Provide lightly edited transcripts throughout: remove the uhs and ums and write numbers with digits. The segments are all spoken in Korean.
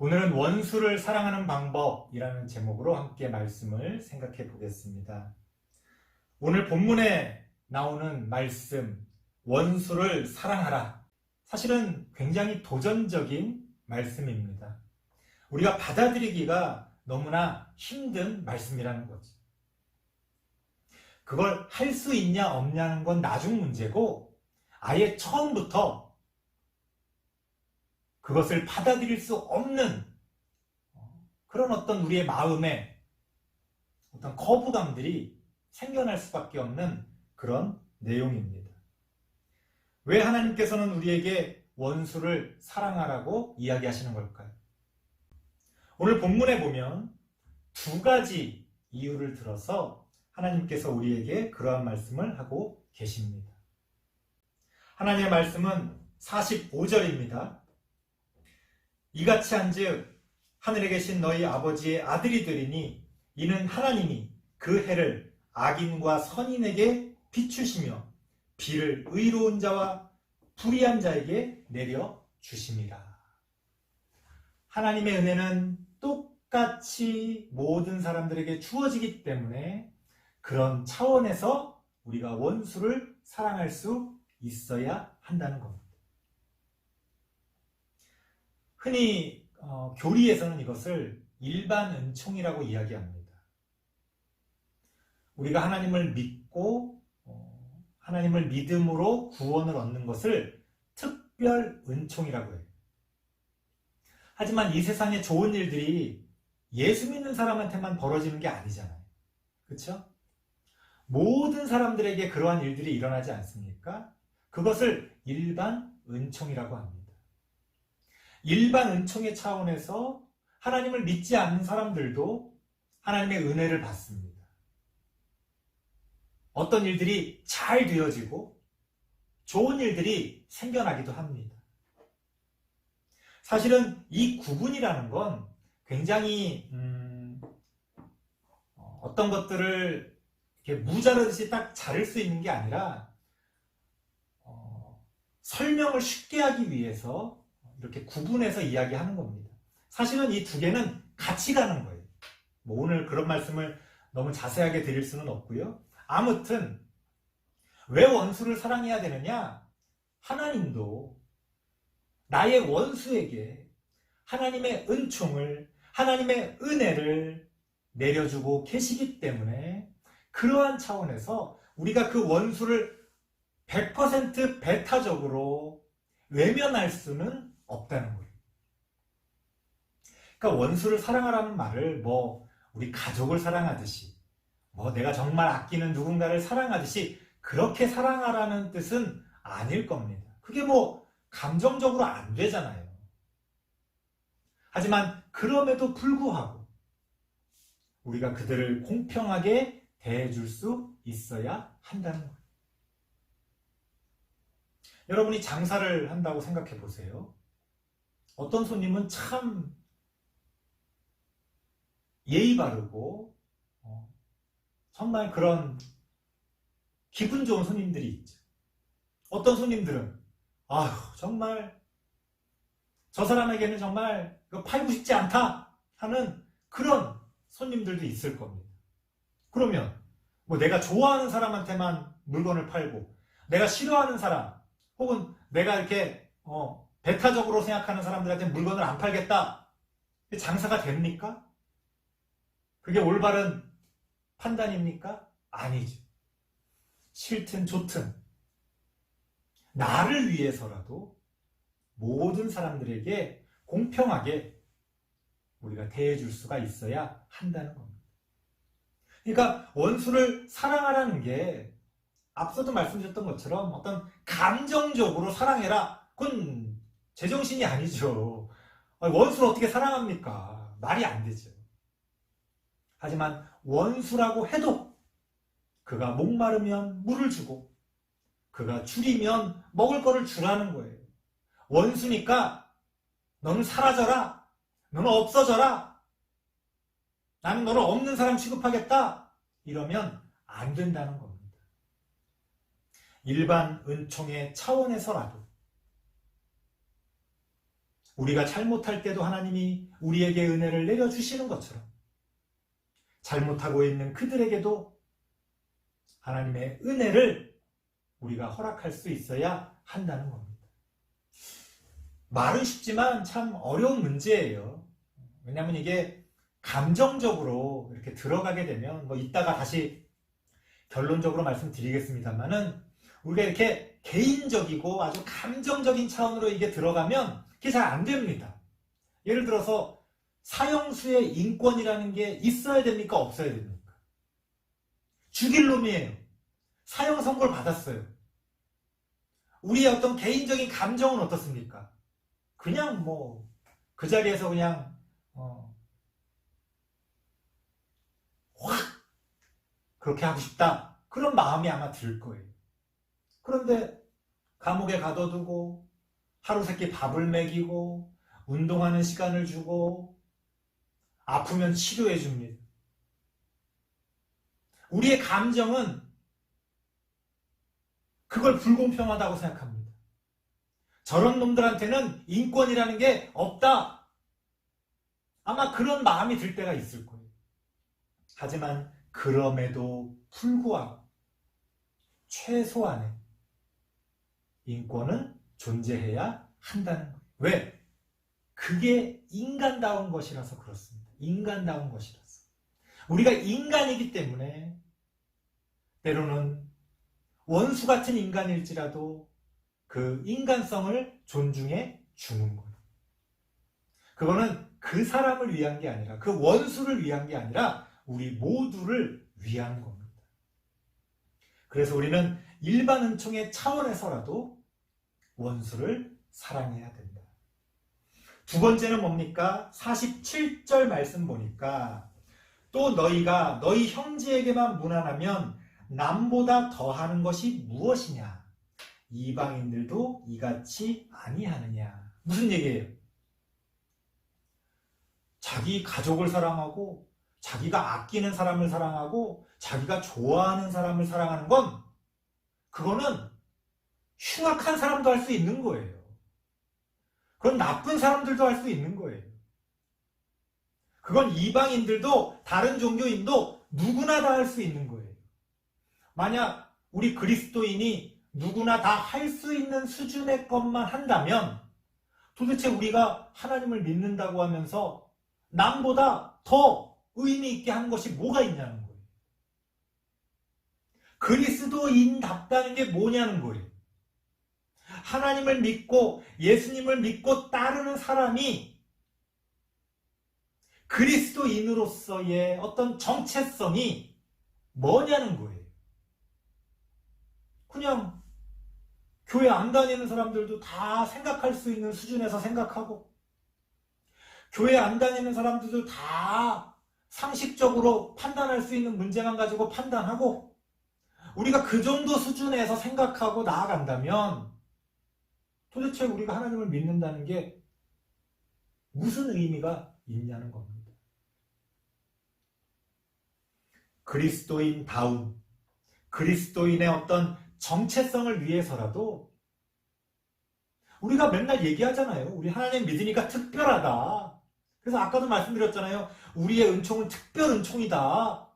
오늘은 원수를 사랑하는 방법이라는 제목으로 함께 말씀을 생각해 보겠습니다. 오늘 본문에 나오는 말씀, 원수를 사랑하라. 사실은 굉장히 도전적인 말씀입니다. 우리가 받아들이기가 너무나 힘든 말씀이라는 거죠. 그걸 할 수 있냐 없냐는 건 나중 문제고, 아예 처음부터 그것을 받아들일 수 없는 그런 어떤 우리의 마음에 어떤 거부감들이 생겨날 수밖에 없는 그런 내용입니다. 왜 하나님께서는 우리에게 원수를 사랑하라고 이야기하시는 걸까요? 오늘 본문에 보면 두 가지 이유를 들어서 하나님께서 우리에게 그러한 말씀을 하고 계십니다. 하나님의 말씀은 45절입니다. 이같이 한즉 하늘에 계신 너희 아버지의 아들이 되리니 이는 하나님이 그 해를 악인과 선인에게 비추시며 비를 의로운 자와 불의한 자에게 내려 주심이라. 하나님의 은혜는 똑같이 모든 사람들에게 주어지기 때문에 그런 차원에서 우리가 원수를 사랑할 수 있어야 한다는 겁니다. 흔히 교리에서는 이것을 일반 은총이라고 이야기합니다. 우리가 하나님을 믿고 하나님을 믿음으로 구원을 얻는 것을 특별 은총이라고 해요. 하지만 이 세상의 좋은 일들이 예수 믿는 사람한테만 벌어지는 게 아니잖아요. 그렇죠? 모든 사람들에게 그러한 일들이 일어나지 않습니까? 그것을 일반 은총이라고 합니다. 일반 은총의 차원에서 하나님을 믿지 않는 사람들도 하나님의 은혜를 받습니다. 어떤 일들이 잘 되어지고 좋은 일들이 생겨나기도 합니다. 사실은 이 구분이라는 건 굉장히 어떤 것들을 이렇게 무자르듯이 딱 자를 수 있는 게 아니라 설명을 쉽게 하기 위해서 이렇게 구분해서 이야기하는 겁니다. 사실은 이 두 개는 같이 가는 거예요. 오늘 그런 말씀을 너무 자세하게 드릴 수는 없고요. 아무튼 왜 원수를 사랑해야 되느냐? 하나님도 나의 원수에게 하나님의 은총을, 하나님의 은혜를 내려주고 계시기 때문에 그러한 차원에서 우리가 그 원수를 100% 배타적으로 외면할 수는 없다는 거예요. 그러니까 원수를 사랑하라는 말을 우리 가족을 사랑하듯이 내가 정말 아끼는 누군가를 사랑하듯이 그렇게 사랑하라는 뜻은 아닐 겁니다. 그게 감정적으로 안 되잖아요. 하지만 그럼에도 불구하고 우리가 그들을 공평하게 대해줄 수 있어야 한다는 거예요. 여러분이 장사를 한다고 생각해 보세요. 어떤 손님은 참 예의 바르고 정말 그런 기분 좋은 손님들이 있죠. 어떤 손님들은 정말 저 사람에게는 정말 팔고 싶지 않다 하는 그런 손님들도 있을 겁니다. 그러면 내가 좋아하는 사람한테만 물건을 팔고 내가 싫어하는 사람 혹은 내가 이렇게 배타적으로 생각하는 사람들한테 물건을 안 팔겠다. 장사가 됩니까? 그게 올바른 판단입니까? 아니죠. 싫든 좋든 나를 위해서라도 모든 사람들에게 공평하게 우리가 대해줄 수가 있어야 한다는 겁니다. 그러니까 원수를 사랑하라는 게 앞서도 말씀드렸던 것처럼 어떤 감정적으로 사랑해라. 그건 제정신이 아니죠. 원수를 어떻게 사랑합니까? 말이 안 되죠. 하지만 원수라고 해도 그가 목마르면 물을 주고 그가 줄이면 먹을 거를 주라는 거예요. 원수니까 너는 사라져라. 너는 없어져라. 나는 너를 없는 사람 취급하겠다. 이러면 안 된다는 겁니다. 일반 은총의 차원에서라도 우리가 잘못할 때도 하나님이 우리에게 은혜를 내려주시는 것처럼 잘못하고 있는 그들에게도 하나님의 은혜를 우리가 허락할 수 있어야 한다는 겁니다. 말은 쉽지만 참 어려운 문제예요. 왜냐하면 이게 감정적으로 이렇게 들어가게 되면 이따가 다시 결론적으로 말씀드리겠습니다만은 우리가 이렇게 개인적이고 아주 감정적인 차원으로 이게 들어가면 그게 잘 안 됩니다. 예를 들어서 사형수의 인권이라는 게 있어야 됩니까? 없어야 됩니까? 죽일 놈이에요. 사형 선고를 받았어요. 우리의 어떤 개인적인 감정은 어떻습니까? 그냥 그 자리에서 그냥 확 그렇게 하고 싶다. 그런 마음이 아마 들 거예요. 그런데 감옥에 가둬두고 하루 세끼 밥을 먹이고 운동하는 시간을 주고 아프면 치료해 줍니다. 우리의 감정은 그걸 불공평하다고 생각합니다. 저런 놈들한테는 인권이라는 게 없다. 아마 그런 마음이 들 때가 있을 거예요. 하지만 그럼에도 불구하고 최소한의 인권은 존재해야 한다는 거예요. 왜? 그게 인간다운 것이라서 그렇습니다. 인간다운 것이라서. 우리가 인간이기 때문에 때로는 원수 같은 인간일지라도 그 인간성을 존중해 주는 거예요. 그거는 그 사람을 위한 게 아니라 그 원수를 위한 게 아니라 우리 모두를 위한 겁니다. 그래서 우리는 일반 은총의 차원에서라도 원수를 사랑해야 된다. 두 번째는 뭡니까? 47절 말씀 보니까 또 너희가 너희 형제에게만 무난하면 남보다 더하는 것이 무엇이냐? 이방인들도 이같이 아니하느냐? 무슨 얘기예요? 자기 가족을 사랑하고 자기가 아끼는 사람을 사랑하고 자기가 좋아하는 사람을 사랑하는 건 그거는 흉악한 사람도 할 수 있는 거예요. 그건 나쁜 사람들도 할 수 있는 거예요. 그건 이방인들도 다른 종교인도 누구나 다 할 수 있는 거예요. 만약 우리 그리스도인이 누구나 다 할 수 있는 수준의 것만 한다면 도대체 우리가 하나님을 믿는다고 하면서 남보다 더 의미 있게 하는 것이 뭐가 있냐는 거예요. 그리스도인답다는 게 뭐냐는 거예요. 하나님을 믿고 예수님을 믿고 따르는 사람이 그리스도인으로서의 어떤 정체성이 뭐냐는 거예요. 그냥 교회 안 다니는 사람들도 다 생각할 수 있는 수준에서 생각하고 교회 안 다니는 사람들도 다 상식적으로 판단할 수 있는 문제만 가지고 판단하고 우리가 그 정도 수준에서 생각하고 나아간다면 도대체 우리가 하나님을 믿는다는 게 무슨 의미가 있냐는 겁니다. 그리스도인다운 그리스도인의 어떤 정체성을 위해서라도 우리가 맨날 얘기하잖아요. 우리 하나님 믿으니까 특별하다. 그래서 아까도 말씀드렸잖아요. 우리의 은총은 특별 은총이다.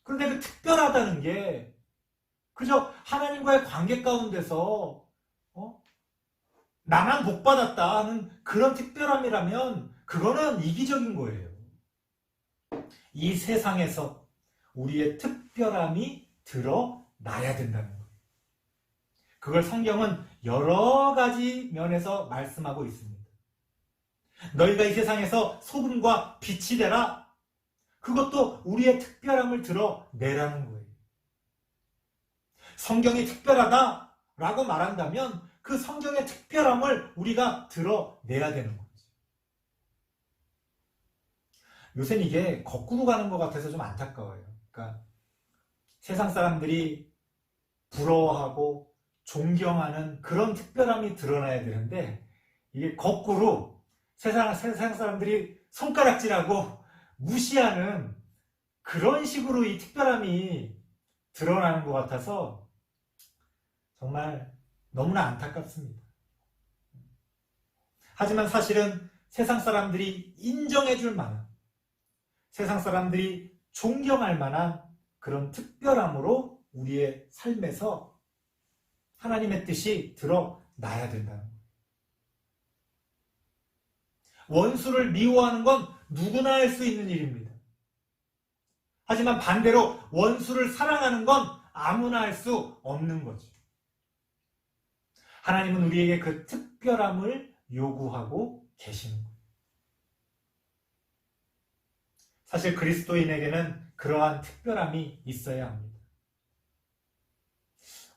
그런데 그 특별하다는 게 그저 하나님과의 관계 가운데서 나만 복 받았다 하는 그런 특별함이라면 그거는 이기적인 거예요. 이 세상에서 우리의 특별함이 드러나야 된다는 거예요. 그걸 성경은 여러 가지 면에서 말씀하고 있습니다. 너희가 이 세상에서 소금과 빛이 되라. 그것도 우리의 특별함을 드러내라는 거예요. 성경이 특별하다라고 말한다면 그 성경의 특별함을 우리가 드러내야 되는 거죠. 요새는 이게 거꾸로 가는 것 같아서 좀 안타까워요. 그러니까 세상 사람들이 부러워하고 존경하는 그런 특별함이 드러나야 되는데 이게 거꾸로 세상 사람들이 손가락질하고 무시하는 그런 식으로 이 특별함이 드러나는 것 같아서 정말 너무나 안타깝습니다. 하지만 사실은 세상 사람들이 인정해 줄 만한, 세상 사람들이 존경할 만한 그런 특별함으로 우리의 삶에서 하나님의 뜻이 드러나야 된다는 거예요. 원수를 미워하는 건 누구나 할 수 있는 일입니다. 하지만 반대로 원수를 사랑하는 건 아무나 할 수 없는 거죠. 하나님은 우리에게 그 특별함을 요구하고 계시는 거예요. 사실 그리스도인에게는 그러한 특별함이 있어야 합니다.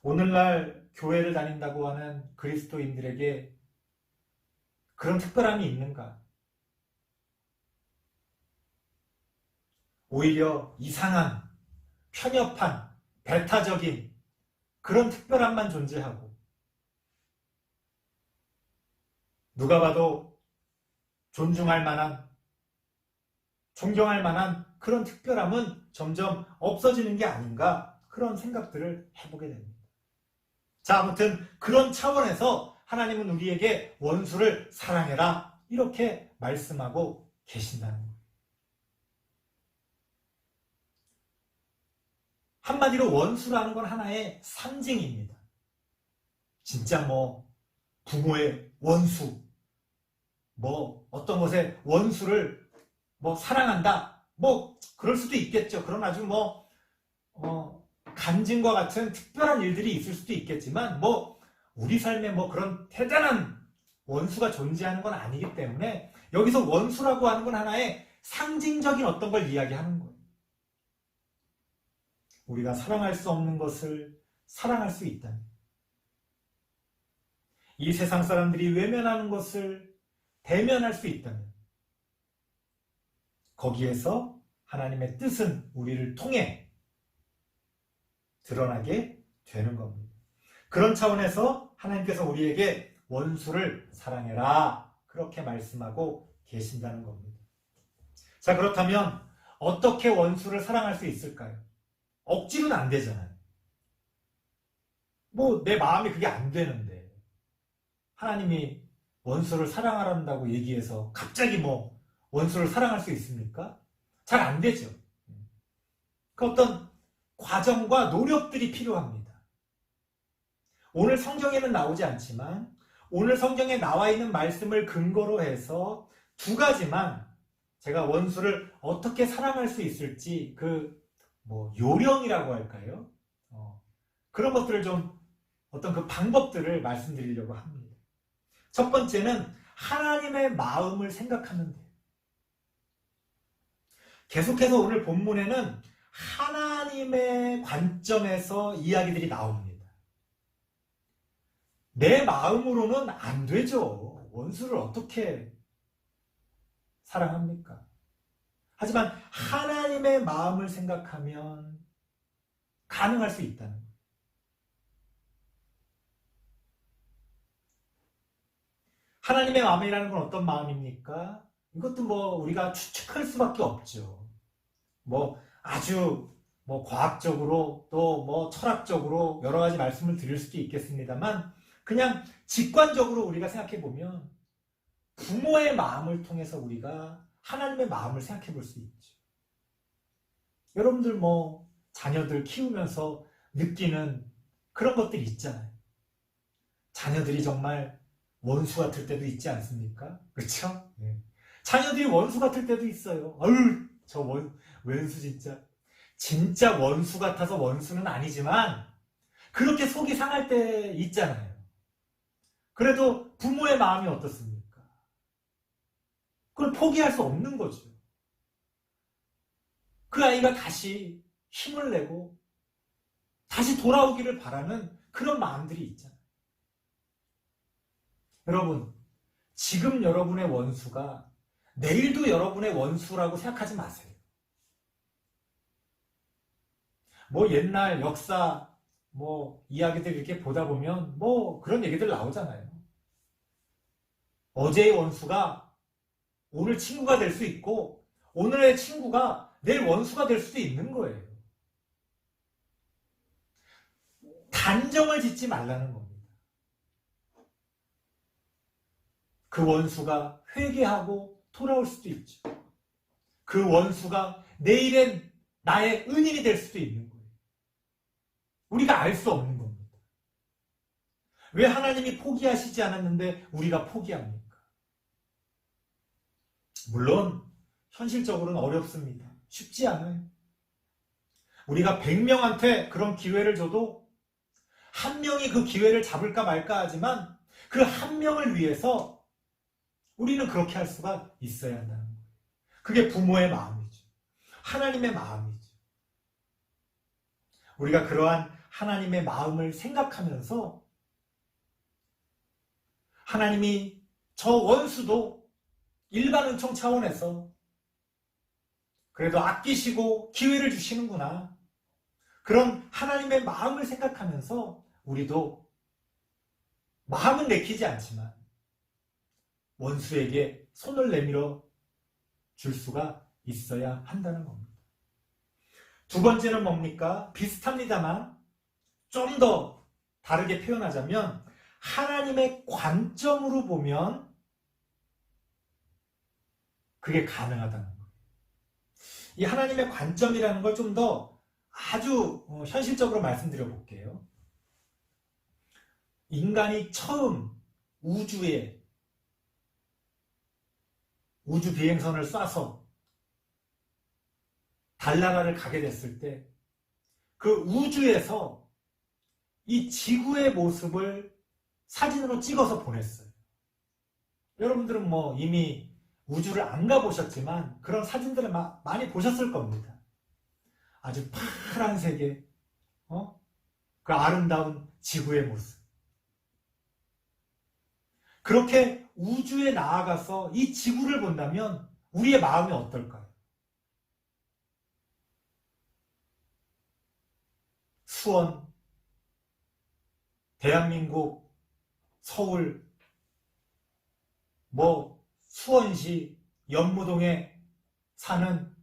오늘날 교회를 다닌다고 하는 그리스도인들에게 그런 특별함이 있는가? 오히려 이상한, 편협한, 배타적인 그런 특별함만 존재하고 누가 봐도 존중할 만한, 존경할 만한 그런 특별함은 점점 없어지는 게 아닌가 그런 생각들을 해보게 됩니다. 자, 아무튼 그런 차원에서 하나님은 우리에게 원수를 사랑해라 이렇게 말씀하고 계신다는 거예요. 한마디로 원수라는 건 하나의 상징입니다. 진짜 부모의 원수, 어떤 것에 원수를 사랑한다, 그럴 수도 있겠죠. 그런 아주 간증과 같은 특별한 일들이 있을 수도 있겠지만 우리 삶에 그런 대단한 원수가 존재하는 건 아니기 때문에 여기서 원수라고 하는 건 하나의 상징적인 어떤 걸 이야기하는 거예요. 우리가 사랑할 수 없는 것을 사랑할 수 있다니, 이 세상 사람들이 외면하는 것을 대면할 수 있다면 거기에서 하나님의 뜻은 우리를 통해 드러나게 되는 겁니다. 그런 차원에서 하나님께서 우리에게 원수를 사랑해라 그렇게 말씀하고 계신다는 겁니다. 자, 그렇다면 어떻게 원수를 사랑할 수 있을까요? 억지로는 안 되잖아요. 내 마음이 그게 안 되는데 하나님이 원수를 사랑하란다고 얘기해서 갑자기 원수를 사랑할 수 있습니까? 잘 안 되죠. 그 어떤 과정과 노력들이 필요합니다. 오늘 성경에는 나오지 않지만 오늘 성경에 나와 있는 말씀을 근거로 해서 두 가지만 제가 원수를 어떻게 사랑할 수 있을지 요령이라고 할까요? 그런 것들을 좀 어떤 그 방법들을 말씀드리려고 합니다. 첫 번째는 하나님의 마음을 생각하면 돼요. 계속해서 오늘 본문에는 하나님의 관점에서 이야기들이 나옵니다. 내 마음으로는 안 되죠. 원수를 어떻게 사랑합니까? 하지만 하나님의 마음을 생각하면 가능할 수 있다는 거예요. 하나님의 마음이라는 건 어떤 마음입니까? 이것도 우리가 추측할 수밖에 없죠. 아주 과학적으로 또 철학적으로 여러 가지 말씀을 드릴 수도 있겠습니다만 그냥 직관적으로 우리가 생각해 보면 부모의 마음을 통해서 우리가 하나님의 마음을 생각해 볼 수 있죠. 여러분들 자녀들 키우면서 느끼는 그런 것들이 있잖아요. 자녀들이 정말 원수 같을 때도 있지 않습니까? 그렇죠? 네. 자녀들이 원수 같을 때도 있어요. 저 원수 진짜 원수 같아서 원수는 아니지만 그렇게 속이 상할 때 있잖아요. 그래도 부모의 마음이 어떻습니까? 그걸 포기할 수 없는 거죠. 그 아이가 다시 힘을 내고 다시 돌아오기를 바라는 그런 마음들이 있잖아요. 여러분, 지금 여러분의 원수가 내일도 여러분의 원수라고 생각하지 마세요. 옛날 역사 이야기들 이렇게 보다 보면 그런 얘기들 나오잖아요. 어제의 원수가 오늘 친구가 될 수 있고 오늘의 친구가 내일 원수가 될 수도 있는 거예요. 단정을 짓지 말라는 겁니다. 그 원수가 회개하고 돌아올 수도 있죠. 그 원수가 내일엔 나의 은인이 될 수도 있는 거예요. 우리가 알 수 없는 겁니다. 왜 하나님이 포기하시지 않았는데 우리가 포기합니까? 물론 현실적으로는 어렵습니다. 쉽지 않아요. 우리가 100명한테 그런 기회를 줘도 한 명이 그 기회를 잡을까 말까 하지만 그 한 명을 위해서 우리는 그렇게 할 수가 있어야 한다는 거예요. 그게 부모의 마음이죠. 하나님의 마음이죠. 우리가 그러한 하나님의 마음을 생각하면서 하나님이 저 원수도 일반 은총 차원에서 그래도 아끼시고 기회를 주시는구나. 그런 하나님의 마음을 생각하면서 우리도 마음은 내키지 않지만 원수에게 손을 내밀어 줄 수가 있어야 한다는 겁니다. 두 번째는 뭡니까? 비슷합니다만 좀 더 다르게 표현하자면 하나님의 관점으로 보면 그게 가능하다는 거예요. 이 하나님의 관점이라는 걸 좀 더 아주 현실적으로 말씀드려 볼게요. 인간이 처음 우주에 우주 비행선을 쏴서 달나라를 가게 됐을 때 그 우주에서 이 지구의 모습을 사진으로 찍어서 보냈어요. 여러분들은 뭐 이미 우주를 안 가보셨지만 그런 사진들을 많이 보셨을 겁니다. 아주 파란색의 그 아름다운 지구의 모습. 그렇게 우주에 나아가서 이 지구를 본다면 우리의 마음이 어떨까요? 수원, 대한민국, 서울, 수원시 연무동에 사는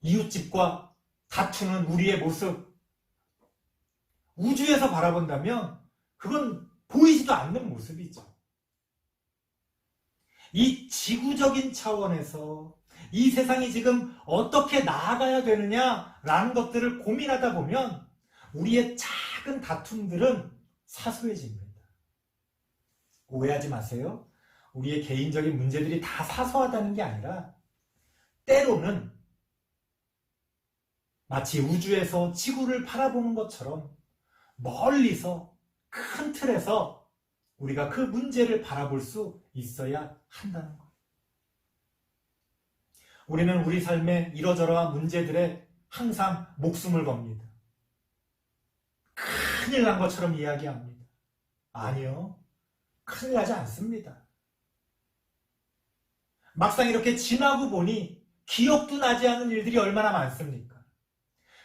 이웃집과 다투는 우리의 모습, 우주에서 바라본다면 그건 보이지도 않는 모습이죠. 이 지구적인 차원에서 이 세상이 지금 어떻게 나아가야 되느냐라는 것들을 고민하다 보면 우리의 작은 다툼들은 사소해집니다. 오해하지 마세요. 우리의 개인적인 문제들이 다 사소하다는 게 아니라 때로는 마치 우주에서 지구를 바라보는 것처럼 멀리서 큰 틀에서 우리가 그 문제를 바라볼 수 있어야 한다는 것. 우리는 우리 삶의 이러저러한 문제들에 항상 목숨을 겁니다. 큰일 난 것처럼 이야기합니다. 아니요. 큰일 나지 않습니다. 막상 이렇게 지나고 보니 기억도 나지 않는 일들이 얼마나 많습니까?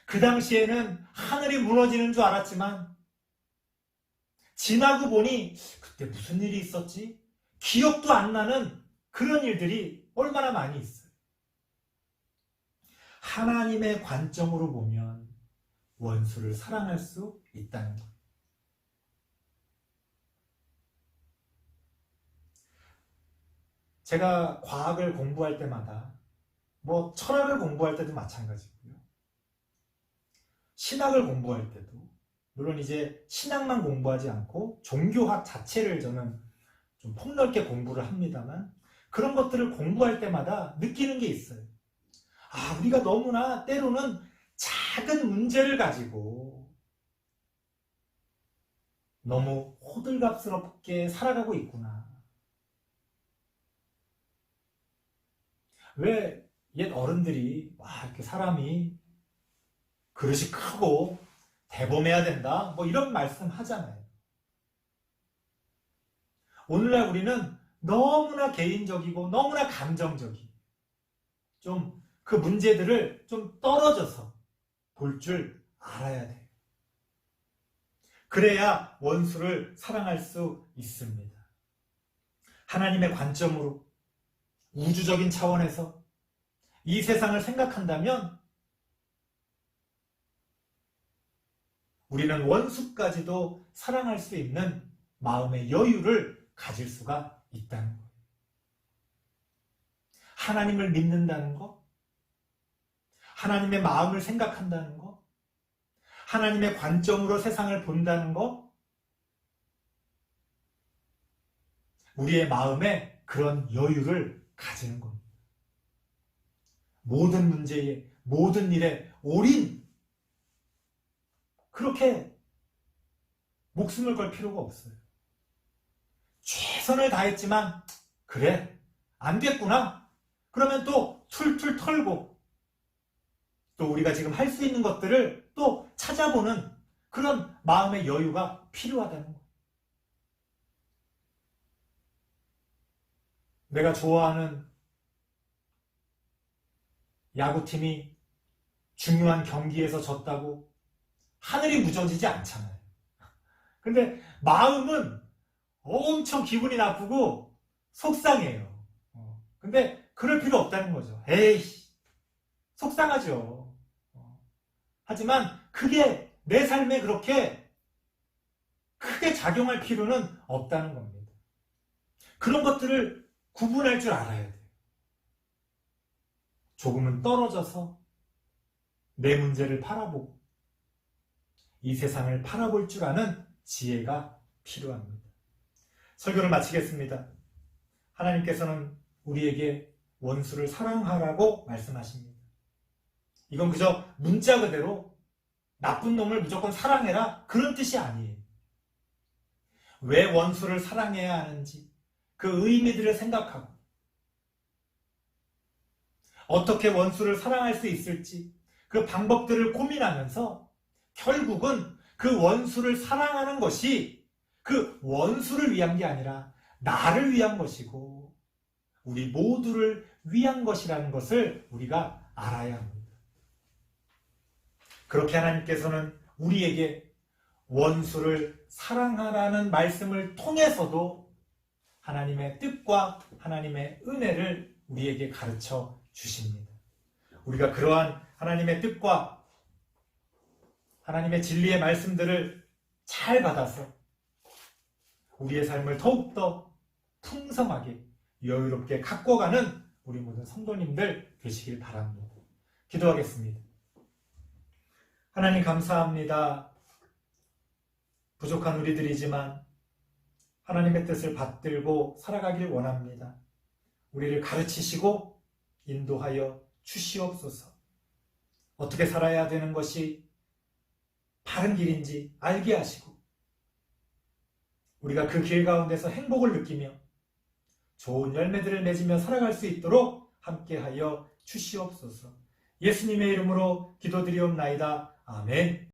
그 당시에는 하늘이 무너지는 줄 알았지만 지나고 보니 그때 무슨 일이 있었지? 기억도 안 나는 그런 일들이 얼마나 많이 있어요. 하나님의 관점으로 보면 원수를 사랑할 수 있다는 것. 제가 과학을 공부할 때마다 철학을 공부할 때도 마찬가지고요. 신학을 공부할 때도 물론 이제 신학만 공부하지 않고 종교학 자체를 저는 좀 폭넓게 공부를 합니다만 그런 것들을 공부할 때마다 느끼는 게 있어요. 우리가 너무나 때로는 작은 문제를 가지고 너무 호들갑스럽게 살아가고 있구나. 왜 옛 어른들이 이렇게 사람이 그릇이 크고 대범해야 된다 이런 말씀 하잖아요. 오늘날 우리는 너무나 개인적이고 너무나 감정적이고 좀 그 문제들을 좀 떨어져서 볼 줄 알아야 돼요. 그래야 원수를 사랑할 수 있습니다. 하나님의 관점으로 우주적인 차원에서 이 세상을 생각한다면 우리는 원수까지도 사랑할 수 있는 마음의 여유를 가질 수가 있다는 거예요. 하나님을 믿는다는 것, 하나님의 마음을 생각한다는 것, 하나님의 관점으로 세상을 본다는 것, 우리의 마음에 그런 여유를 가지는 겁니다. 모든 문제에, 모든 일에 올인, 그렇게 목숨을 걸 필요가 없어요. 최선을 다했지만 그래, 안 됐구나. 그러면 또 툴툴 털고 또 우리가 지금 할 수 있는 것들을 또 찾아보는 그런 마음의 여유가 필요하다는 거예요. 내가 좋아하는 야구팀이 중요한 경기에서 졌다고 하늘이 무너지지 않잖아요. 근데 마음은 엄청 기분이 나쁘고 속상해요. 근데 그럴 필요 없다는 거죠. 에이, 속상하죠. 하지만 그게 내 삶에 그렇게 크게 작용할 필요는 없다는 겁니다. 그런 것들을 구분할 줄 알아야 돼요. 조금은 떨어져서 내 문제를 바라보고 이 세상을 바라볼 줄 아는 지혜가 필요합니다. 설교를 마치겠습니다. 하나님께서는 우리에게 원수를 사랑하라고 말씀하십니다. 이건 그저 문자 그대로 나쁜 놈을 무조건 사랑해라 그런 뜻이 아니에요. 왜 원수를 사랑해야 하는지 그 의미들을 생각하고 어떻게 원수를 사랑할 수 있을지 그 방법들을 고민하면서 결국은 그 원수를 사랑하는 것이 그 원수를 위한 게 아니라 나를 위한 것이고 우리 모두를 위한 것이라는 것을 우리가 알아야 합니다. 그렇게 하나님께서는 우리에게 원수를 사랑하라는 말씀을 통해서도 하나님의 뜻과 하나님의 은혜를 우리에게 가르쳐 주십니다. 우리가 그러한 하나님의 뜻과 하나님의 진리의 말씀들을 잘 받아서 우리의 삶을 더욱더 풍성하게 여유롭게 가꿔가는 우리 모든 성도님들 되시길 바랍니다. 기도하겠습니다. 하나님 감사합니다. 부족한 우리들이지만 하나님의 뜻을 받들고 살아가길 원합니다. 우리를 가르치시고 인도하여 주시옵소서. 어떻게 살아야 되는 것이 바른 길인지 알게 하시고 우리가 그 길 가운데서 행복을 느끼며 좋은 열매들을 맺으며 살아갈 수 있도록 함께하여 주시옵소서. 예수님의 이름으로 기도드리옵나이다. 아멘.